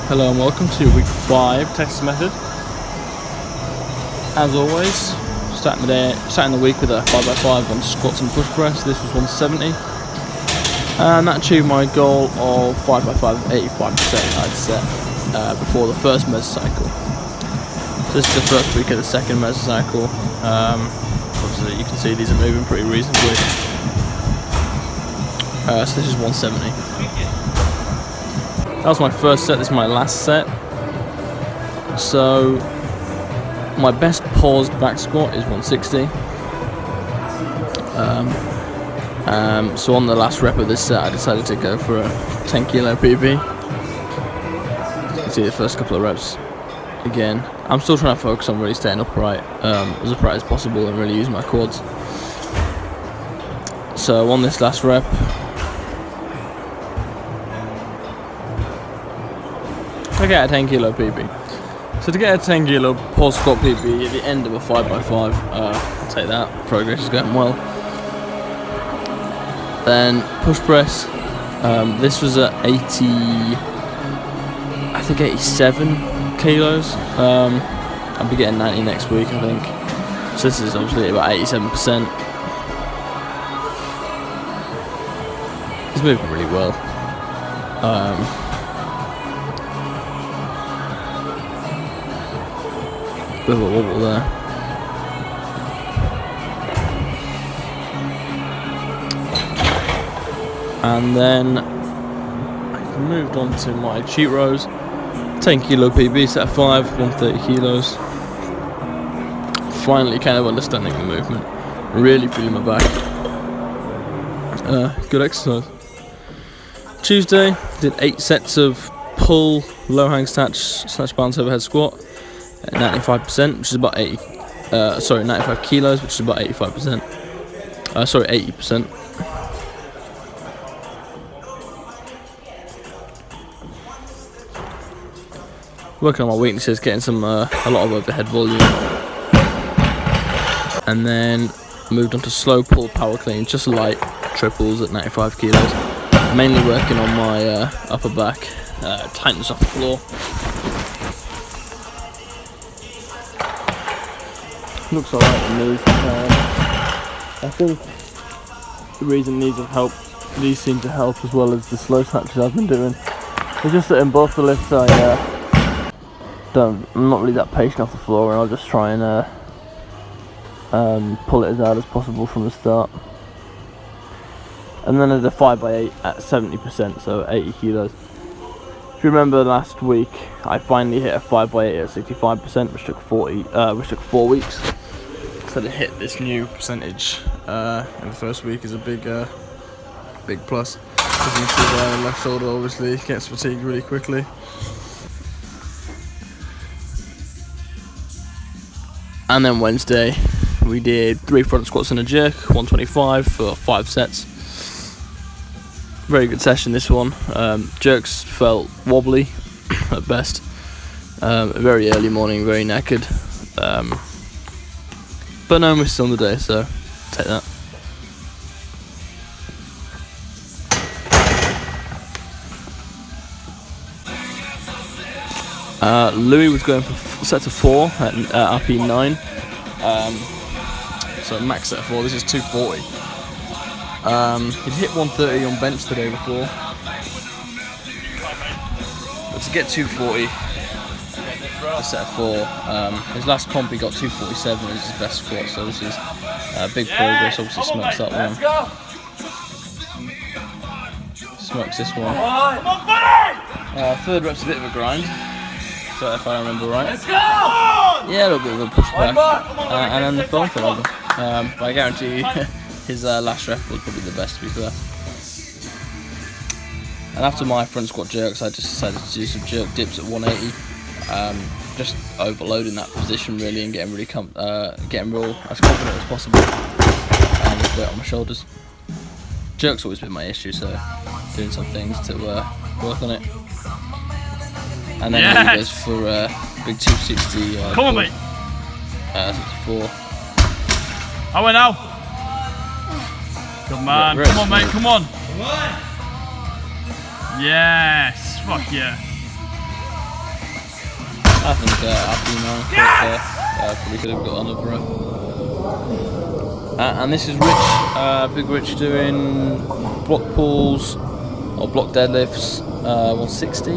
Hello and welcome to week 5 Texas Method. As always, starting the week with a 5x5 on squats and push press. This was 170, and that achieved my goal of 5x5 85% I'd set before the first mesocycle. So this is the first week of the second mesocycle. Obviously you can see these are moving pretty reasonably. So this is 170. That was my first set, this is my last set. So my best paused back squat is 160. So on the last rep of this set I decided to go for a 10 kilo PB. You can see the first couple of reps. Again, I'm still trying to focus on really staying upright, as upright as possible, and really use my quads. So on this last rep, I get a 10 kilo PB. So to get a 10 kilo pause squat PB at the end of a 5x5, I'll take that. Progress is going well. Then push press. This was at 87 kilos. I'll be getting 90 next week, I think. So this is obviously about 87%. He's moving really well. Bit of a wobble there. And then I moved on to my cheat rows. 10 kilo PB, set of 5, 130 kilos. Finally kind of understanding the movement. Really feeling my back. Good exercise. Tuesday, did 8 sets of pull, low hang snatch, balance overhead squat. 95%, which is about 95 kilos, which is about 80%. Working on my weaknesses, getting a lot of overhead volume, and then moved on to slow pull power clean, just light triples at 95 kilos. Mainly working on my upper back, tightness off the floor. Looks alright to me. I think the reason these seem to help as well as the slow snatches I've been doing, is just that in both the lifts I'm not really that patient off the floor, and I'll just try and pull it as hard as possible from the start. And then I did a 5x8 at 70%, so 80 kilos. If you remember last week, I finally hit a 5x8 at 65%, which took 4 weeks. So to hit this new percentage in the first week is a big plus. As you can see there, the left shoulder obviously gets fatigued really quickly. And then Wednesday, we did 3 front squats and a jerk, 125 for 5 sets. Very good session, this one. Jerks felt wobbly at best. Very early morning, very knackered. But no misses on the day, so take that. Louis was going for sets of 4 at RP9. So max set of 4, this is 240. He'd hit 130 on bench the day before. But to get 240, a set of 4, his last comp he got 247 as his best squat, so this is big progress. Obviously smokes that one. Smokes this one. Third rep's a bit of a grind, so if I remember right. Let's go! Yeah, a little bit of a pushback. And then the film forever. But I guarantee you his last rep was probably the best, to be fair. And after my front squat jerks, I just decided to do some jerk dips at 180. Just overloading that position really, and getting real as confident as possible, and with weight on my shoulders. Jerk's always been my issue, so doing some things to work on it. And then he goes for big 260. Come on, mate. 64. I went out. Come on, come on, mate, come on. Yes, fuck yeah. I think after 9 o'clock probably could have got another rep. And this is Rich, Big Rich doing block pulls or block deadlifts, 160. I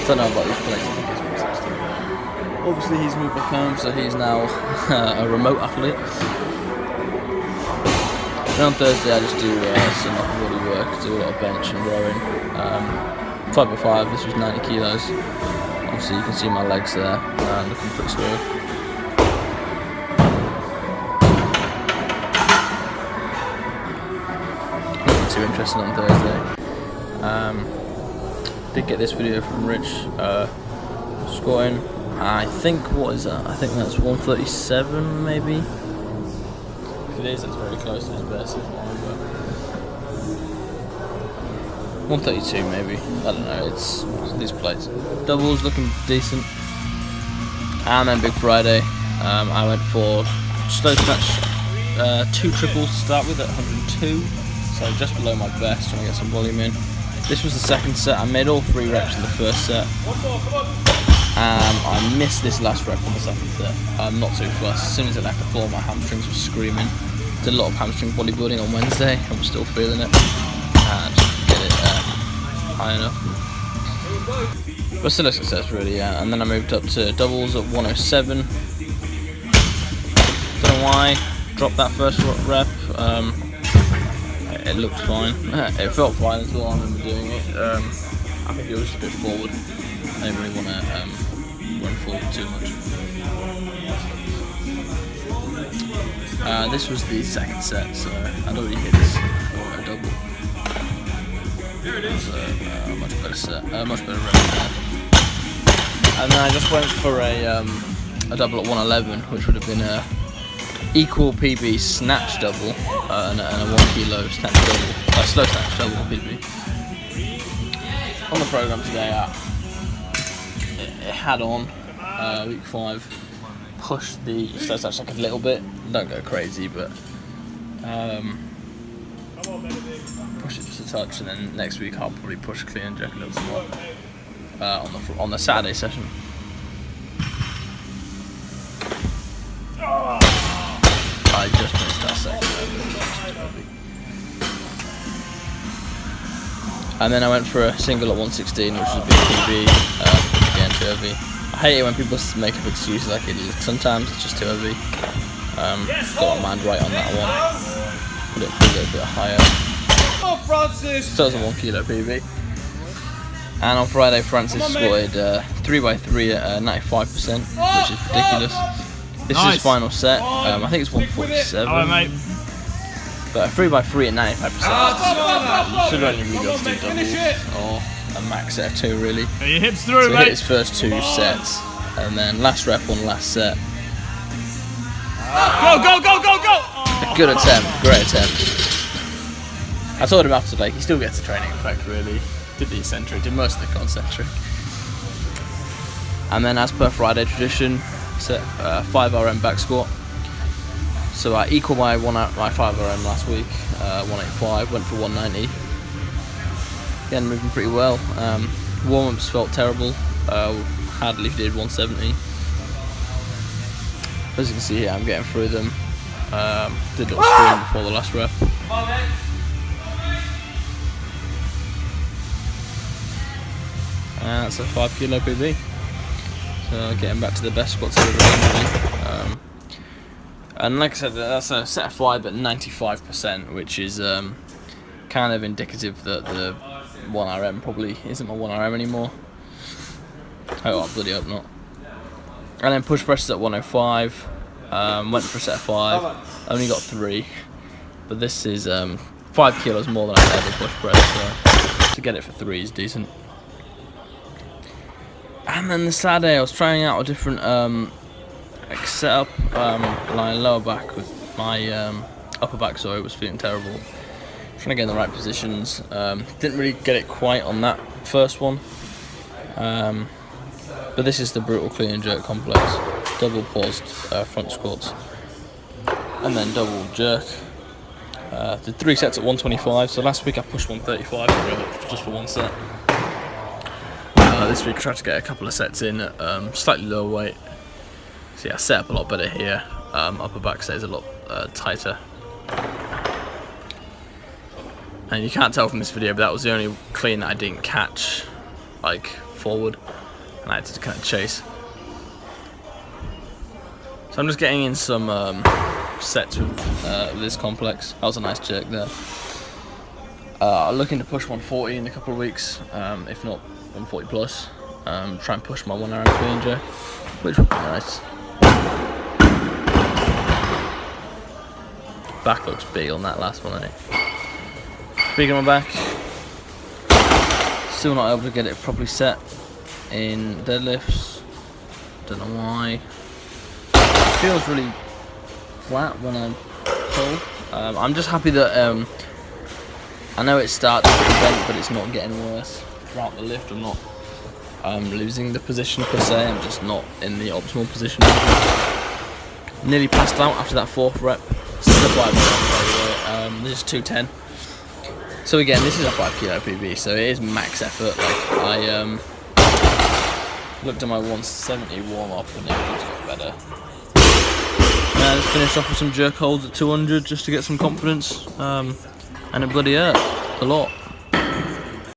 don't know about these plates, I think it's 160. Obviously he's moved back home, so he's now a remote athlete. And on Thursday I just do some upper body work, do a lot of bench and rowing. 5x5, this was 90 kilos. Obviously you can see my legs there, looking pretty smooth. Nothing too interesting on Thursday. Did get this video from Rich, squatting. I think, what is that? I think that's 137 maybe. If it is, it's very close to his best. 132 maybe. I don't know. It's these plates. Doubles looking decent. And then Big Friday, I went for slow snatch, 2 triples to start with at 102. So just below my best, trying to get some volume in. This was the second set. I made all 3 reps in the first set. I missed this last rep in the second set. I'm not too fussed. As soon as I left the floor, my hamstrings were screaming. Did a lot of hamstring bodybuilding on Wednesday. I'm still feeling it. And just get it high enough. But still a success, really. Yeah. And then I moved up to doubles at 107. Don't know why. Dropped that first rep. It looked fine. It felt fine as well. I remember doing it. I think it was just a bit forward. I didn't really want to run forward too much. This was the second set, so I'd already hit this for a double. It was a much better set, much better rep than that. And then I just went for a double at 111, which would have been a equal PB snatch double and a 1 kilo snatch double, slow snatch double PB. On the program today, it had on week 5, pushed the slow snatch like a little bit. Don't go crazy, but push it just a touch, and then next week I'll probably push clean and jerk a little bit more on the Saturday session. I just missed that second. And then I went for a single at 116, which was a big PB, again too heavy. I hate it when people make up excuses like it is. Sometimes it's just too heavy. Got my mind right on that one. Put it a little bit higher. Oh, Francis! So it was a 1 kilo PB. And on Friday, Francis squatted 3x3 at 95%, which is ridiculous. This is his final set. I think it's 147. Alright, mate. But a 3x3 at 95%. You should only really go to do doubles or a max set of 2 really. Get your hips through, So he mate. hit his first 2 sets, and then last rep on last set. Go, go, go, go, go! A good attempt, great attempt. I told him after, like, he still gets a training effect really. Did the eccentric, did most of the concentric. And then as per Friday tradition, set 5 RM back squat. So I equaled my 5 RM last week, 185, went for 190. Again, moving pretty well. Warm-ups felt terrible, hardly did 170. As you can see here, I'm getting through them. Did a little sprint before the last rep. And that's a 5 kilo PB. So getting back to the best squats I've ever done, really. And like I said, that's a set of 5 at 95%, which is kind of indicative that the 1RM probably isn't my 1RM anymore. Oh, I bloody hope not. And then push presses at 105. Went for a set of 5. Only got 3. But this is 5 kilos more than I've ever push press, so to get it for 3 is decent. And then the Saturday I was trying out a different setup, lying lower back with my upper back, sorry, was feeling terrible. Trying to get in the right positions. Didn't really get it quite on that first one. But this is the brutal clean and jerk complex. Double paused front squats. And then double jerk. Did 3 sets at 125, so last week I pushed 135 just for 1 set. this week I tried to get a couple of sets in at slightly lower weight. So yeah, I set up a lot better here. Upper back stays a lot tighter. And you can't tell from this video, but that was the only clean that I didn't catch, like, forward. And I had to kind of chase. So I'm just getting in some sets with this complex. That was a nice jerk there. I'm looking to push 140 in a couple of weeks, if not 140 plus. Try and push my 1 hour clean jerk, which would be nice. Back looks big on that last one, eh? Big on my back. Still not able to get it properly set in deadlifts. Don't know why. It feels really flat when I pull. I'm just happy that I know it starts pretty bent, but it's not getting worse throughout the lift. I'm not losing the position per se. I'm just not in the optimal position. Nearly passed out after that 4th rep. Still 5 rep, this is 210. So again, this is a 5 kilo PB, so it is max effort. Like I looked at my 170 warm up and it got better. And just finished off with some jerk holds at 200 just to get some confidence, and it bloody hurt a lot.